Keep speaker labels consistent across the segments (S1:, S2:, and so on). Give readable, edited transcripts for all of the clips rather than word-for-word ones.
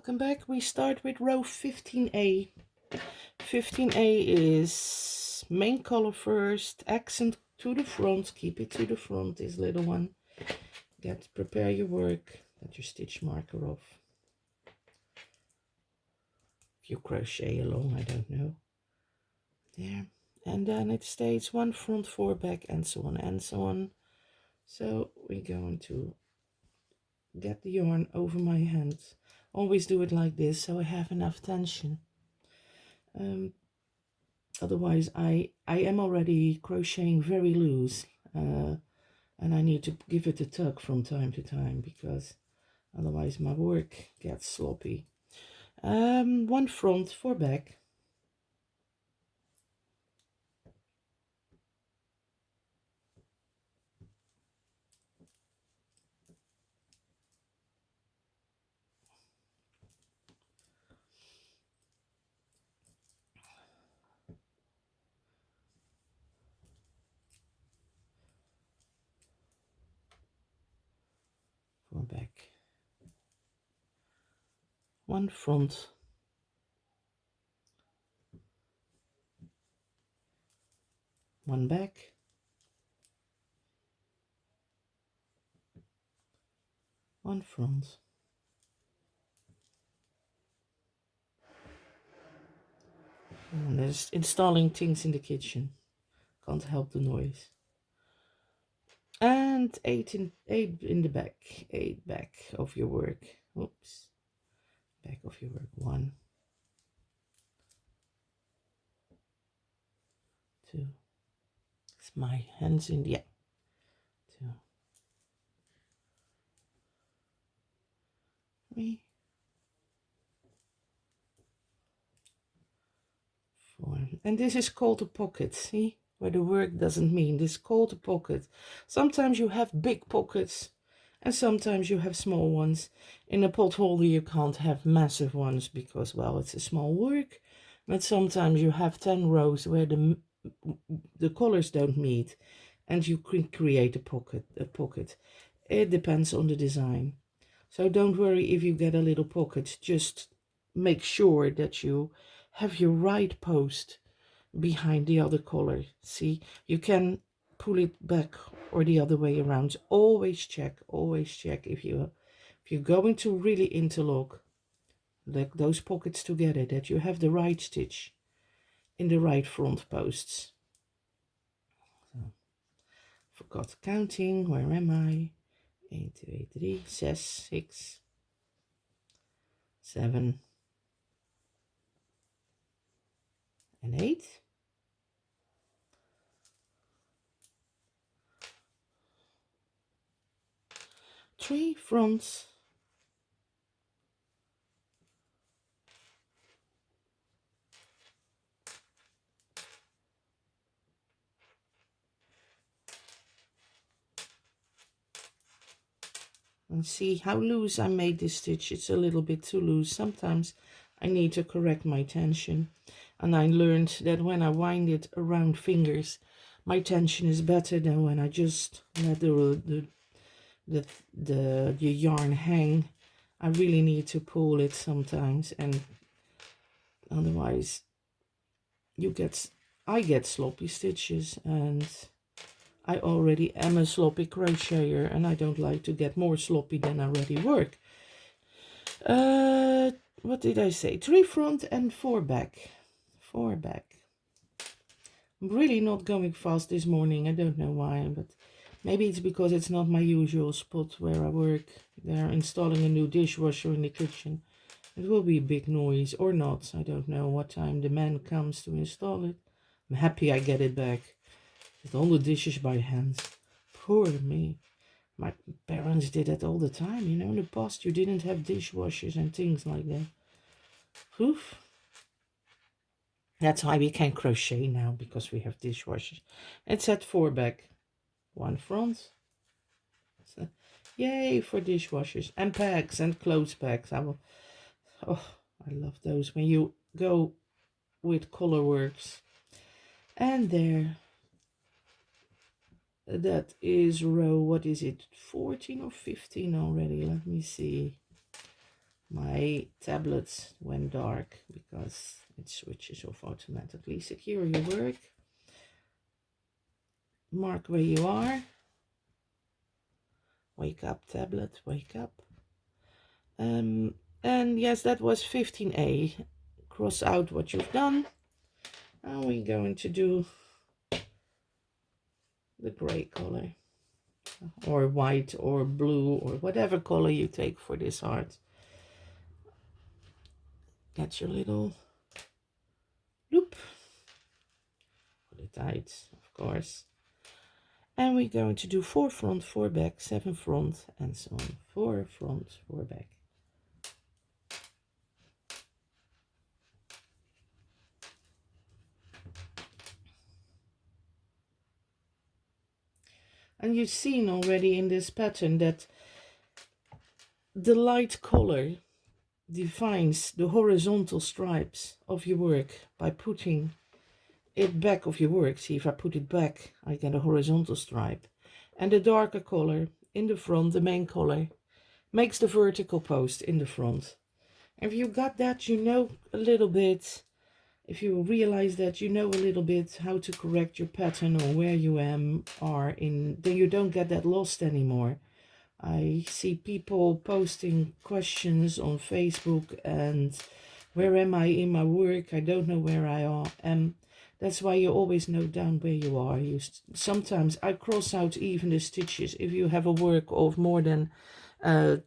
S1: welcome back. We start with row 15A. 15A is main color first, accent to the front, keep it to the front, this little one. Prepare your work, get your stitch marker off. If you crochet along, I don't know. There. And then it stays 1 front, 4 back, and so on and so on. So we're going to get the yarn over my hand. Always do it like this so I have enough tension. Otherwise I am already crocheting very loose, and I need to give it a tug from time to time because otherwise my work gets sloppy. 1 front, 4 back. Back, 1 front, 1 back, 1 front, and there's installing things in the kitchen, can't help the noise. And 8 in the back, 8 back of your work. Oops, back of your work. 1, 2. It's my hands in the 2, 3, 4. And this is called a pocket. See where the work doesn't mean. This is called a pocket. Sometimes you have big pockets and sometimes you have small ones. In a potholder you can't have massive ones because, well, it's a small work. But sometimes you have 10 rows where the colors don't meet and you can create a pocket. It depends on the design. So don't worry if you get a little pocket. Just make sure that you have your right post behind the other color. See, you can pull it back or the other way around. Always check if you're going to really interlock those pockets together, that you have the right stitch in the right front posts. So, forgot counting. Where am I? 1, 2, 3, 6, 7 and 8. 3 fronts, and see how loose I made this stitch. It's a little bit too loose. Sometimes I need to correct my tension, and I learned that when I wind it around fingers, my tension is better than when I just let the yarn hang. I really need to pull it sometimes, and otherwise I get sloppy stitches, and I already am a sloppy crocheter and I don't like to get more sloppy than I already work. What did I say? 3 front and 4 back. 4 back. I'm really not going fast this morning. I don't know why, but maybe it's because it's not my usual spot where I work. They're installing a new dishwasher in the kitchen. It will be a big noise or not. I don't know what time the man comes to install it. I'm happy I get it back. With all the dishes by hand. Poor me. My parents did that all the time, you know. In the past you didn't have dishwashers and things like that. Oof. That's why we can crochet now, because we have dishwashers. It's at 4 back, 1 front. So, yay for dishwashers and packs and clothes packs. I love those when you go with Colorworks. And there. That is row, what is it, 14 or 15 already? Let me see. My tablet went dark because it switches off automatically. Secure your work. Mark where you are. Wake up, tablet, wake up. And yes, that was 15A. Cross out what you've done. And we're going to do the gray color, or white, or blue, or whatever color you take for this heart. Get your little loop. Put it tight, of course. And we're going to do 4 front, 4 back, 7 front, and so on. 4 front, 4 back. And you've seen already in this pattern that the light color defines the horizontal stripes of your work by putting it back of your work. See, if I put it back, I get a horizontal stripe. And the darker color in the front, the main color, makes the vertical post in the front. If you got that, you know a little bit. If you realize that, you know a little bit how to correct your pattern or where you are in, then you don't get that lost anymore. I see people posting questions on Facebook and where am I in my work? I don't know where I am. That's why you always note down where you are. Sometimes I cross out even the stitches. If you have a work of more than 200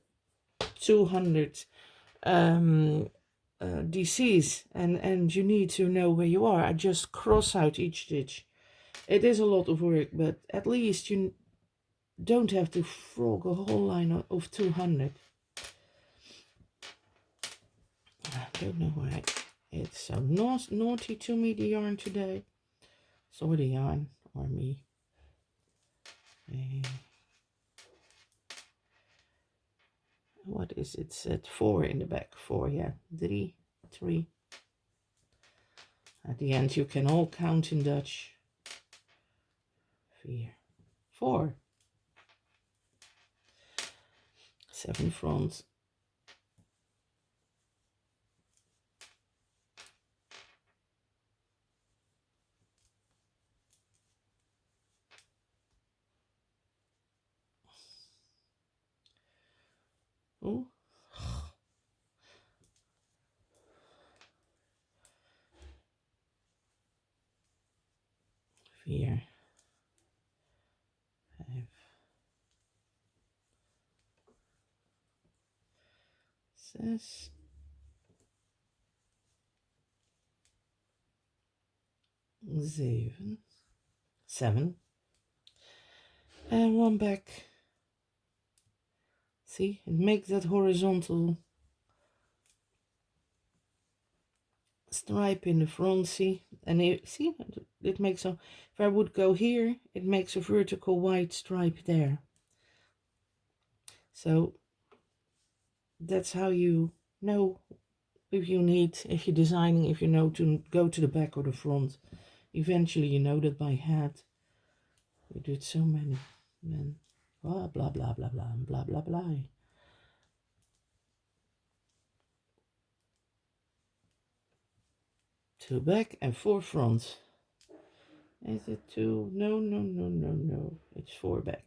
S1: DCs and you need to know where you are, I just cross out each stitch. It is a lot of work, but at least you don't have to frog a whole line of 200. I don't know why it's so naughty to me, the yarn today. So the yarn, or me. What is it? It's at 4 in the back. 4, yeah. 3, 3. At the end, you can all count in Dutch. 4, 4. 7 front. Oh. 4, 5, 6, 7, 7, and 1 back. See, it makes that horizontal stripe in the front. See, and see, it makes a, if I would go here, it makes a vertical white stripe there. So that's how you know if you're designing, if you know to go to the back or the front. Eventually you know that by head. We did so many, man. Blah blah blah blah blah blah blah blah. 2 back and 4 front. Is it 2? No, no, no, no, no. It's 4 back.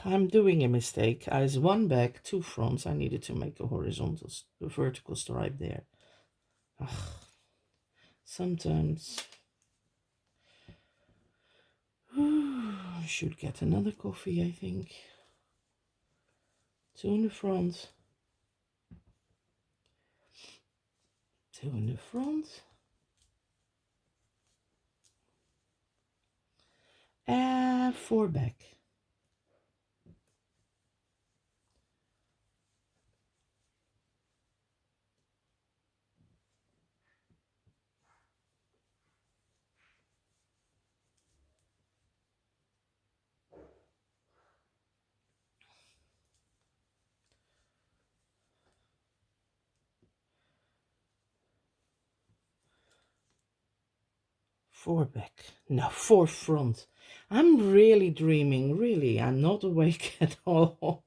S1: I'm doing a mistake. As 1 back, 2 fronts. I needed to make a horizontal, a vertical stripe there. Sometimes. I should get another coffee, I think. 2 in the front. 2 in the front. And 4 back. 4 back. No, 4 front. I'm really dreaming, really. I'm not awake at all.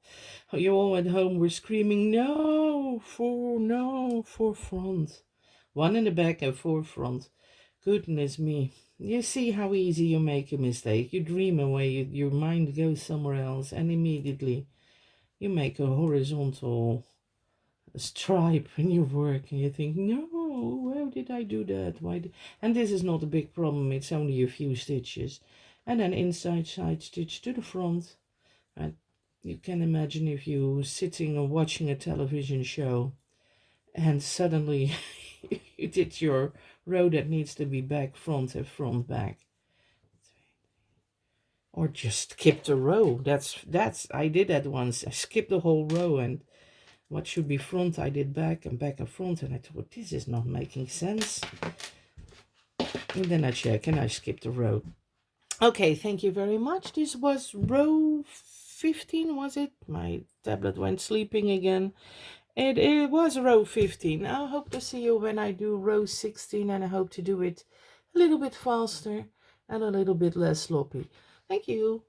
S1: You all at home were screaming, no, 4, no, 4 front. 1 in the back and 4 front. Goodness me. You see how easy you make a mistake. You dream away, your mind goes somewhere else, and immediately you make a horizontal stripe in your work, and you think, no, how did I do that? And this is not a big problem, it's only a few stitches. And then inside side stitch to the front. And you can imagine if you're sitting or watching a television show and suddenly you did your row that needs to be back, front, and front, back. Or just skip the row. That's I did that once. I skipped the whole row, and what should be front I did back and front, and I thought, this is not making sense. And then I check and I skipped the row. Okay, thank you very much. This was row 15, was it? My tablet went sleeping again. It was row 15. I hope to see you when I do row 16, and I hope to do it a little bit faster and a little bit less sloppy. Thank you.